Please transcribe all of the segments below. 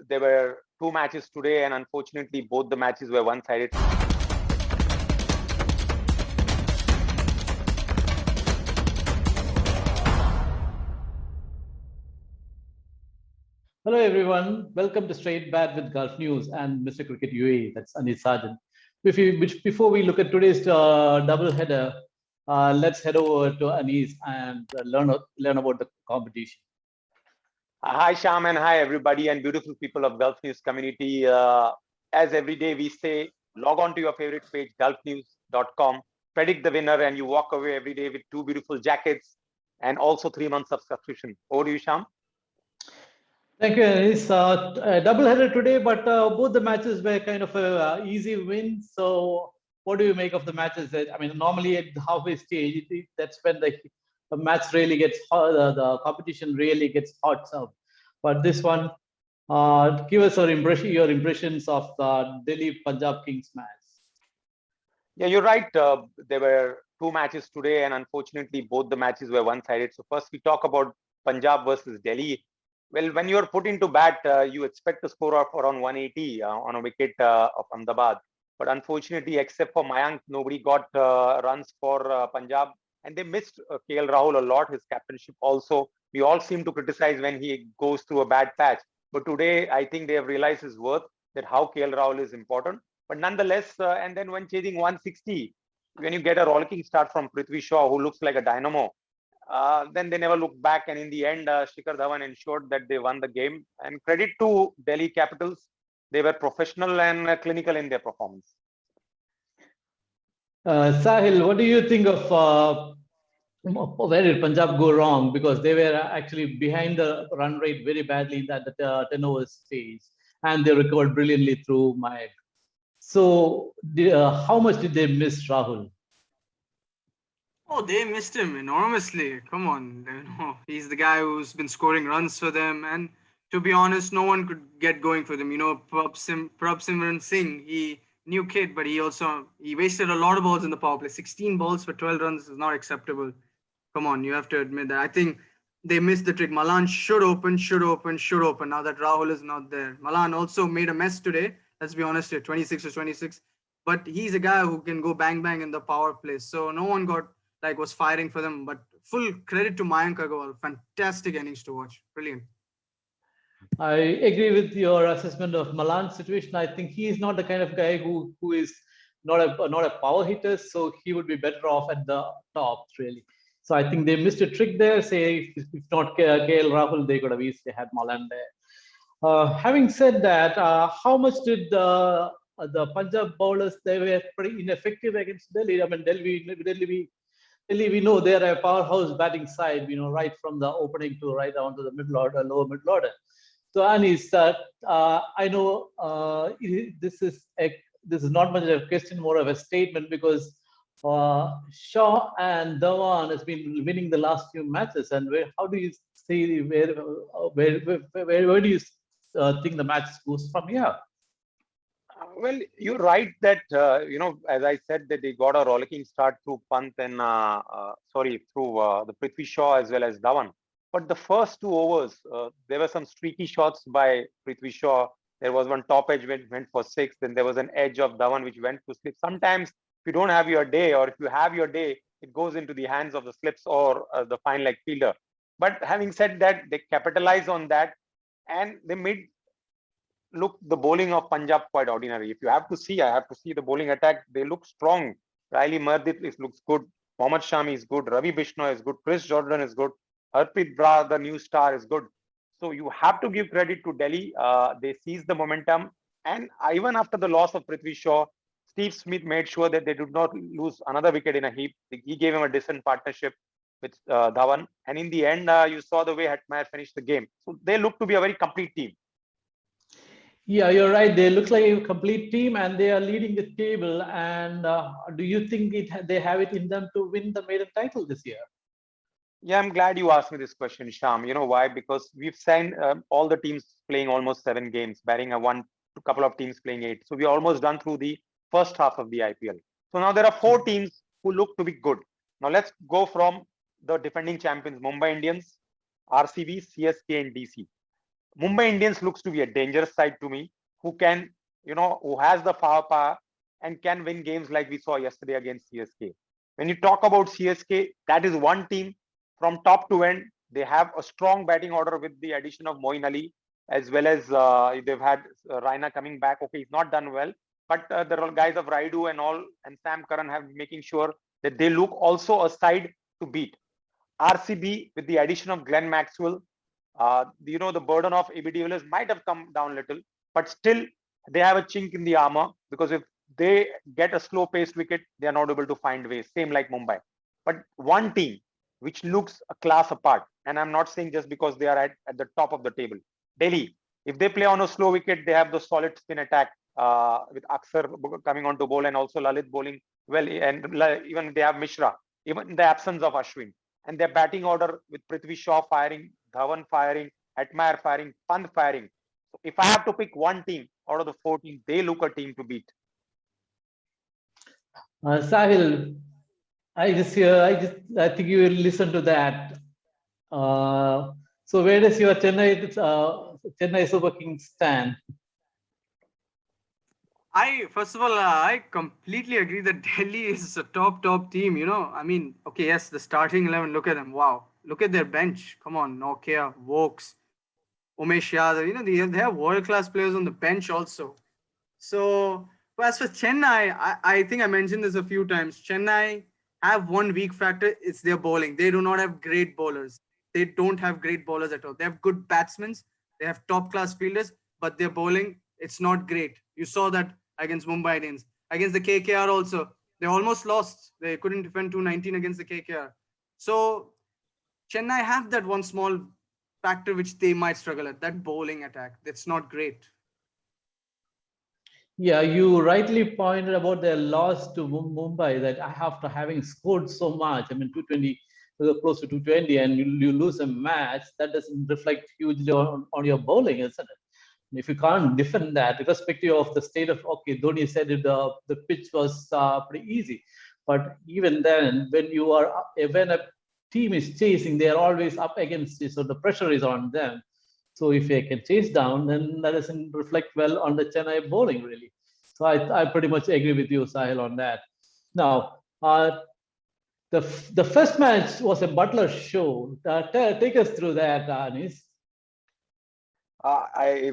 there were two matches today, and unfortunately, both the matches were one-sided. Hello everyone, welcome to Straight Bat with Gulf News and Mr. Cricket UAE, that's Sajan. Before we look at today's double header, let's head over to Anis and learn about the competition. Hi Sham and hi everybody and beautiful people of Gulf News community. As every day we say, log on to your favorite page, gulfnews.com, predict the winner, and you walk away every day with two beautiful jackets and also 3 months of subscription. Over to you, Sham. Thank you, Anis. A double header today, but both the matches were kind of a easy win. So what do you make of the matches? I mean, normally at the halfway stage, that's when the match really gets hot, the competition really gets hot up. But this one, give us your impressions of the Delhi Punjab Kings match. Yeah, you're right. There were two matches today, and unfortunately, both the matches were one-sided. So first, we talk about Punjab versus Delhi. Well, when you're put into bat, you expect a score of around 180 on a wicket of Ahmedabad. But unfortunately, except for Mayank, nobody got runs for Punjab. And they missed KL Rahul a lot, his captainship also. We all seem to criticize when he goes through a bad patch. But today, I think they have realized his worth, that how KL Rahul is important. But nonetheless, and then when chasing 160, when you get a rollicking start from Prithvi Shaw, who looks like a dynamo, then they never looked back, and in the end, Shikhar Dhawan ensured that they won the game. And credit to Delhi Capitals, they were professional and clinical in their performance. Sahil, what do you think of where did Punjab go wrong? Because they were actually behind the run rate very badly at the 10 overs stage, and they recovered brilliantly through Mayank. So, how much did they miss Rahul? Oh, they missed him enormously. Come on, he's the guy who's been scoring runs for them, and to be honest, no one could get going for them. Prabh Simran Singh, he new kid, but he wasted a lot of balls in the power play. 16 balls for 12 runs is not acceptable. Come on, you have to admit that. I think they missed the trick. Malan should open. Now that Rahul is not there, Malan also made a mess today. Let's be honest here, 26 or 26. But he's a guy who can go bang bang in the power play. So no one was firing for them. But full credit to Mayank Agarwal. Fantastic innings to watch. Brilliant. I agree with your assessment of Malan's situation. I think he is not the kind of guy who is not a power hitter, so he would be better off at the top, really. So I think they missed a trick there. Say if not KL Rahul, they could have easily had Malan there. Having said that, how much did the Punjab bowlers, they were pretty ineffective against Delhi? I mean, Delhi, we know they're a powerhouse batting side. Right from the opening to right down to the middle order, lower middle order. So Anis, I know this is not much of a question, more of a statement, because Shaw and Dhawan has been winning the last few matches. And how do you see where do you think the match goes from here? Well, you're right that as I said, that they got a rollicking start through Pant and through the Prithvi Shaw as well as Dhawan. But the first 2 overs, there were some streaky shots by Prithvi Shaw. There was one top edge went for 6. Then there was an edge of Dhawan which went to slip. Sometimes if you don't have your day, or if you have your day, it goes into the hands of the slips or the fine leg fielder. But having said that, they capitalize on that, and they made the bowling of Punjab quite ordinary. If you have to see, I have to see the bowling attack. They look strong. Riley Mardip looks good. Mohammad Shami is good. Ravi Bishnoi is good. Chris Jordan is good. Harpreet Brar, the new star, is good. So you have to give credit to Delhi. They seized the momentum. And even after the loss of Prithvi Shaw, Steve Smith made sure that they did not lose another wicket in a heap. He gave him a decent partnership with Dhawan. And in the end, you saw the way Hetmeyer finished the game. So they look to be a very complete team. Yeah, you're right. They look like a complete team, and they are leading the table. And do you think they have it in them to win the maiden title this year? Yeah, I'm glad you asked me this question, Sham. You know why? Because we've seen all the teams playing almost 7 games, barring a couple of teams playing 8. So we're almost done through the first half of the IPL. So now there are 4 teams who look to be good. Now let's go from the defending champions, Mumbai Indians, RCB, CSK, and DC. Mumbai Indians looks to be a dangerous side to me, who can, who has the firepower and can win games like we saw yesterday against CSK. When you talk about CSK, that is one team from top to end. They have a strong batting order with the addition of Moeen Ali, as well as they've had Raina coming back. Okay, he's not done well, but the guys of Raidu and all and Sam Curran have making sure that they look also a side to beat. RCB with the addition of Glenn Maxwell, the burden of AB de Villiers might have come down a little, but still they have a chink in the armor, because if they get a slow paced wicket, they are not able to find ways. Same like Mumbai. But one team which looks a class apart, and I'm not saying just because they are at the top of the table, Delhi. If they play on a slow wicket, they have the solid spin attack with Aksar coming on to bowl and also Lalit bowling well, and even they have Mishra, even in the absence of Ashwin. And their batting order with Prithvi Shaw firing, Dhawan firing, Atmire firing, Pant firing. So if I have to pick one team out of the 14, they look a team to beat. Sahil, I think you will listen to that. So where does your Chennai Super Kings stand? First of all, I completely agree that Delhi is a top team. I mean, okay, yes, the starting 11. Look at them. Wow, look at their bench. Come on, Nokia, Vokes, Umesh Yadav. They have world class players on the bench also. So, but as for Chennai, I think I mentioned this a few times. Chennai have one weak factor. It's their bowling. They do not have great bowlers. They don't have great bowlers at all. They have good batsmen. They have top class fielders, but their bowling, it's not great. You saw that against Mumbai Indians. Against the KKR also, they almost lost. They couldn't defend 219 against the KKR. So Chennai have that one small factor which they might struggle at, that bowling attack. That's not great. Yeah, you rightly pointed about their loss to Mumbai, that after having scored so much, I mean, 220, close to 220, and you lose a match, that doesn't reflect hugely on your bowling, isn't it? If you can't defend that, irrespective of the state of, okay, Dhoni said it, the pitch was pretty easy. But even then, when a team is chasing, they are always up against it, so the pressure is on them. So if they can chase down, then that doesn't reflect well on the Chennai bowling, really. So I pretty much agree with you, Sahil, on that. Now, the first match was a Butler show. Take us through that, Anis.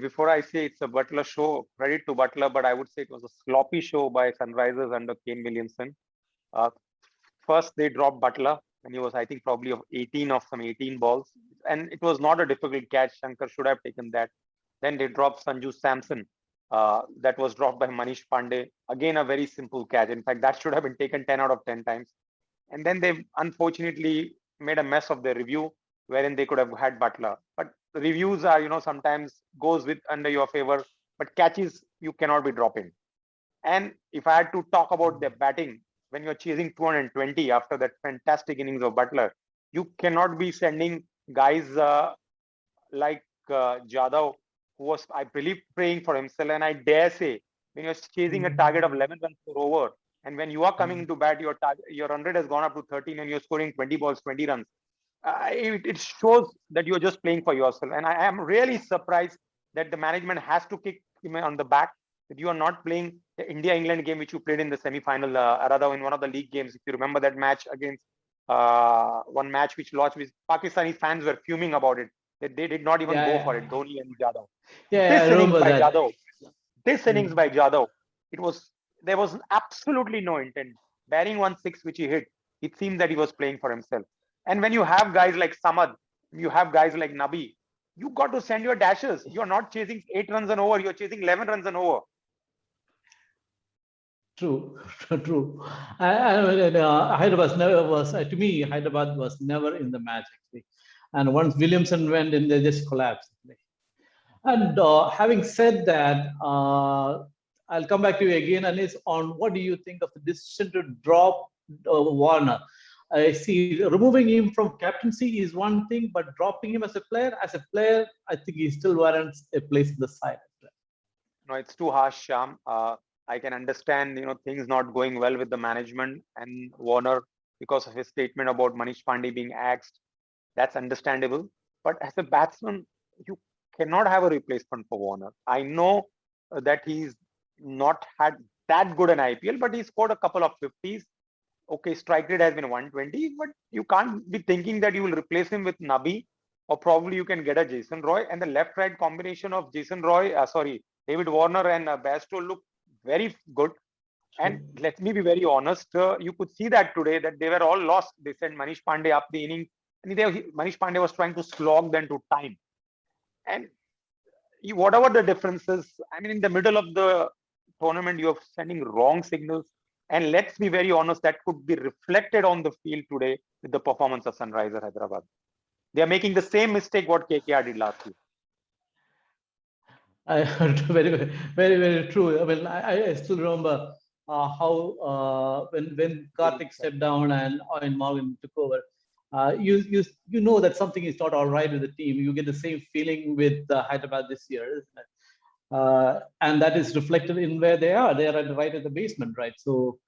Before I say it's a Butler show, credit to Butler, but I would say it was a sloppy show by Sunrisers under Kane Williamson. First, they dropped Butler when he was, I think, probably of 18 balls. And it was not a difficult catch. Shankar should have taken that. Then they dropped Sanju Samson. That was dropped by Manish Pandey. Again, a very simple catch. In fact, that should have been taken 10 out of 10 times. And then they unfortunately made a mess of their review, wherein they could have had Butler. But the reviews are, sometimes goes with under your favor, but catches you cannot be dropping. And if I had to talk about their batting, when you're chasing 220 after that fantastic innings of Butler, you cannot be sending guys like Jadhav, who was, I believe, praying for himself. And I dare say, when you're chasing a target of 11 runs per over, and when you are coming into bat, your run rate has gone up to 13 and you're scoring 20 balls, 20 runs. It shows that you're just playing for yourself. And I am really surprised that the management has to kick him on the back, that you are not playing the India-England game, which you played in the semi-final, rather in one of the league games. If you remember that match against one match which lost, with Pakistani fans were fuming about it. That they did not even go for it, Dhoni and Jadhav. Yeah, I remember that. This innings by Jadhav, there was absolutely no intent. Barring 1 6 which he hit, it seemed that he was playing for himself. And when you have guys like Samad, you have guys like Nabi, you got to send your dashes. You're not chasing 8 runs and over, you're chasing 11 runs and over. True, true. Hyderabad never was, to me, Hyderabad was never in the match, actually. And once Williamson went in, they just collapsed. And having said that, I'll come back to you again, Anis, on what do you think of the decision to drop Warner? I see removing him from captaincy is one thing, but dropping him as a player, I think he still warrants a place in the side. No, it's too harsh, Sham. I can understand, things not going well with the management and Warner because of his statement about Manish Pandey being axed. That's understandable. But as a batsman, you cannot have a replacement for Warner. I know that he's not had that good an IPL, but he scored a couple of 50s. Okay, strike rate has been 120, but you can't be thinking that you will replace him with Nabi, or probably you can get a Jason Roy. And the left-right combination of David Warner and Bairstow look very good. And let me be very honest, you could see that today that they were all lost. They sent Manish Pandey up the inning, and Manish Pandey was trying to slog them to time. And whatever the differences, I mean, in the middle of the tournament, you're sending wrong signals. And let's be very honest, that could be reflected on the field today with the performance of Sunrisers Hyderabad. They are making the same mistake what KKR did last year. Very true. I mean, I still remember how when Karthik stepped down and Owen Morgan took over, you know that something is not all right with the team. You get the same feeling with Hyderabad this year, isn't it? And that is reflected in where they are. They are right at the basement, right? So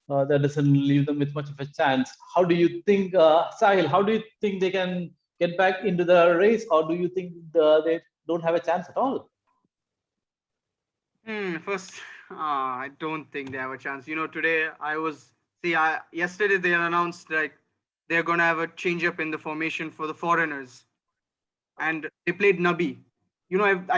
that doesn't leave them with much of a chance. How do you think, Sahil? How do you think they can get back into the race, or do you think they don't have a chance at all? First, I don't think they have a chance. Today yesterday they announced like they're gonna have a change up in the formation for the foreigners, and they played Nabi.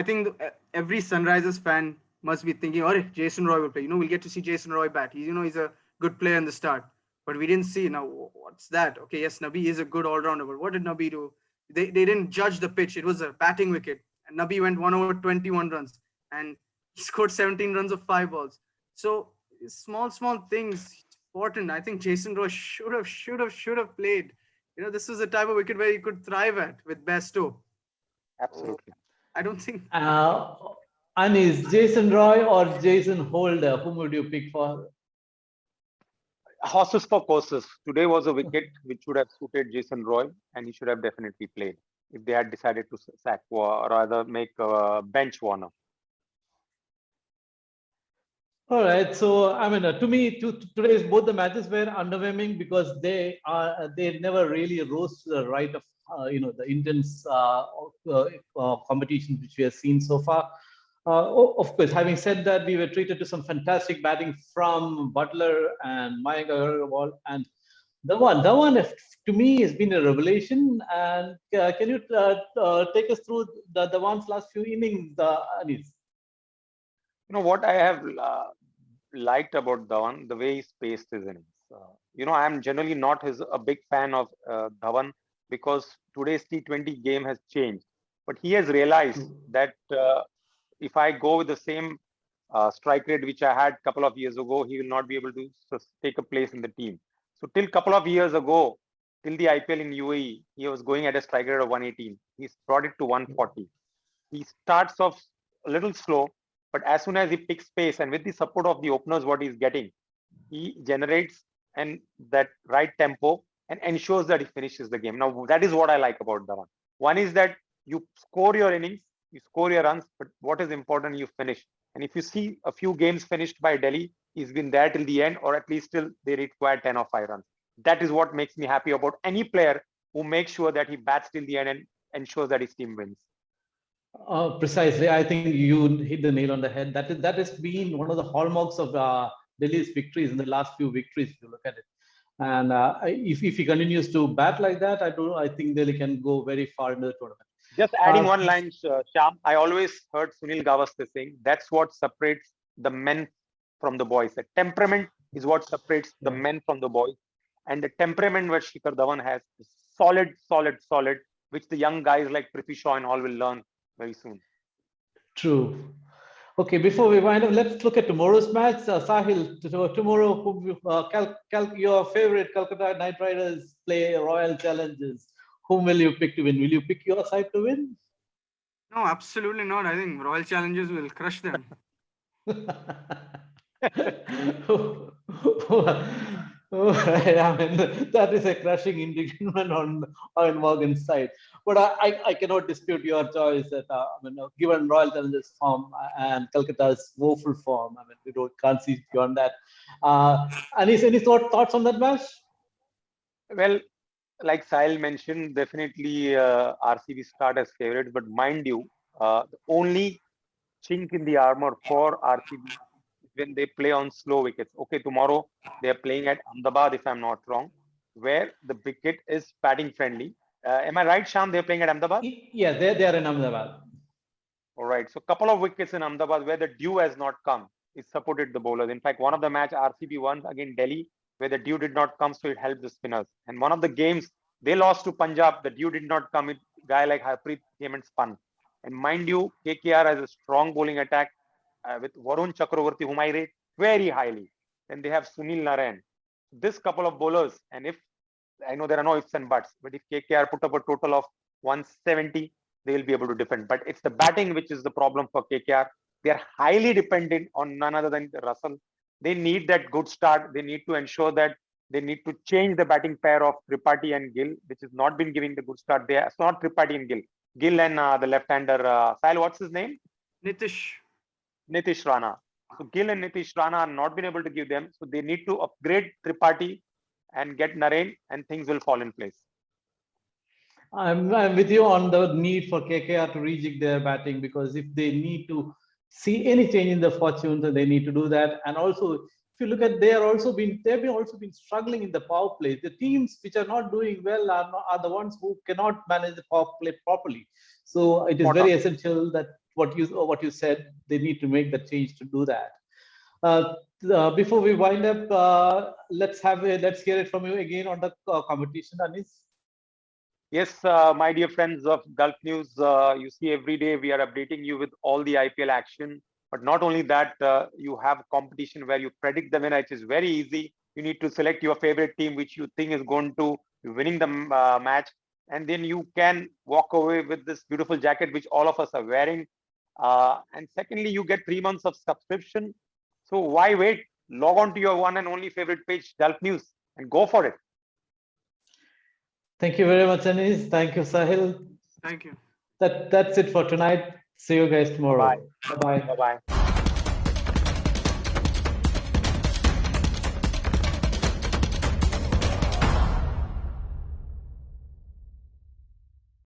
I think every Sunrisers fan must be thinking, "Oh, Jason Roy will play." We'll get to see Jason Roy bat. He's a good player in the start, but we didn't see. Now, what's that? Okay, yes, Nabi is a good all rounder, but what did Nabi do? They didn't judge the pitch. It was a batting wicket, and Nabi went 1 over 21 runs, and he scored 17 runs of 5 balls. So small things important. I think Jason Roy should have played. This was the type of wicket where he could thrive at with Bairstow. Absolutely. I don't think. Anis, Jason Roy or Jason Holder? Whom would you pick for? Horses for courses. Today was a wicket which would have suited Jason Roy, and he should have definitely played if they had decided to sack or rather make a bench Warner. All right. So, I mean, to me, today's both the matches were underwhelming because they never really rose to the right of the intense competition which we have seen so far. Of course, having said that, we were treated to some fantastic batting from Butler and Mayank Agarwal, and Dhawan to me has been a revelation. And can you take us through Dhawan's last few innings, Anis? What I have liked about Dhawan, the way he spaced his innings. I am generally not a big fan of Dhawan because today's T20 game has changed. But he has realized that if I go with the same strike rate which I had a couple of years ago, he will not be able to take a place in the team. So till a couple of years ago, till the IPL in UAE, he was going at a strike rate of 118. He's brought it to 140. He starts off a little slow, but as soon as he picks pace and with the support of the openers, what he's getting, he generates and that right tempo and ensures that he finishes the game. Now, that is what I like about Dhawan. One is that you score your innings, you score your runs, but what is important, you finish. And if you see a few games finished by Delhi, he's been there till the end, or at least till they require 10 or 5 runs. That is what makes me happy about any player who makes sure that he bats till the end and ensures that his team wins. Precisely. I think you hit the nail on the head. That has been one of the hallmarks of Delhi's victories in the last few victories, if you look at it. And if he continues to bat like that, I think Delhi can go very far in the tournament. Just adding one line, Shyam, I always heard Sunil Gavaskar saying that's what separates the men from the boys. The temperament is what separates the men from the boys. And the temperament that Shikhar Dhawan has is solid, which the young guys like Prithvi Shaw and all will learn very soon. True. Okay, before we wind up, let's look at tomorrow's match. Sahil, tomorrow, your favorite Calcutta Knight Riders play Royal Challengers. Whom will you pick to win? Will you pick your side to win? No, absolutely not. I think Royal Challengers will crush them. I mean, that is a crushing indictment on Morgan's side. But I cannot dispute your choice that given Royal Challengers form and Calcutta's woeful form, we can't see beyond that. Any thoughts on that match? Well, like Sahil mentioned, definitely RCB start as favorites. But mind you, The only chink in the armor for RCB is when they play on slow wickets. Okay, tomorrow they are playing at Ahmedabad, if I'm not wrong, where the wicket is batting friendly. Am I right, Sham? They're playing at Ahmedabad? Yeah, they are in Ahmedabad. All right. So a couple of wickets in Ahmedabad where the dew has not come. It supported the bowlers. In fact, one of the match RCB won against Delhi where the dew did not come, so it helped the spinners. And one of the games they lost to Punjab, the dew did not come. It guy like Harpreet came and spun. And mind you, KKR has a strong bowling attack with Varun Chakravarti, whom I rate very highly. Then they have Sunil Narayan. This couple of bowlers, and if I know there are no ifs and buts, but if KKR put up a total of 170, they will be able to defend. But it's the batting which is the problem for KKR. They are highly dependent on none other than Russell. They need that good start. They need to ensure that they need to change the batting pair of Tripathi and Gill, which has not been giving the good start. They are not Tripathi and Gill. Gill and the left-hander, Sahil, what's his name? Nitish. Nitish Rana. So Gill and Nitish Rana are not been able to give them. So they need to upgrade Tripathi and get Narain, and things will fall in place. I'm with you on the need for KKR to rejig their batting, because if they need to see any change in the fortunes, then they need to do that. And also, if you look at, they've also been struggling in the power play. The teams which are not doing well are the ones who cannot manage the power play properly. So it is very essential that what you said, they need to make the change to do that. Before we wind up, let's hear it from you again on the competition, Anis. Yes, my dear friends of Gulf News, you see every day we are updating you with all the IPL action. But not only that, you have competition where you predict the winner, which is very easy. You need to select your favorite team, which you think is going to be winning the match. And then you can walk away with this beautiful jacket, which all of us are wearing. And secondly, you get 3 months of subscription. So why wait? Log on to your one and only favorite page, Gulf News, and go for it. Thank you very much, Anis. Thank you, Sahil. Thank you. That's it for tonight. See you guys tomorrow. Bye. Bye-bye. Bye-bye.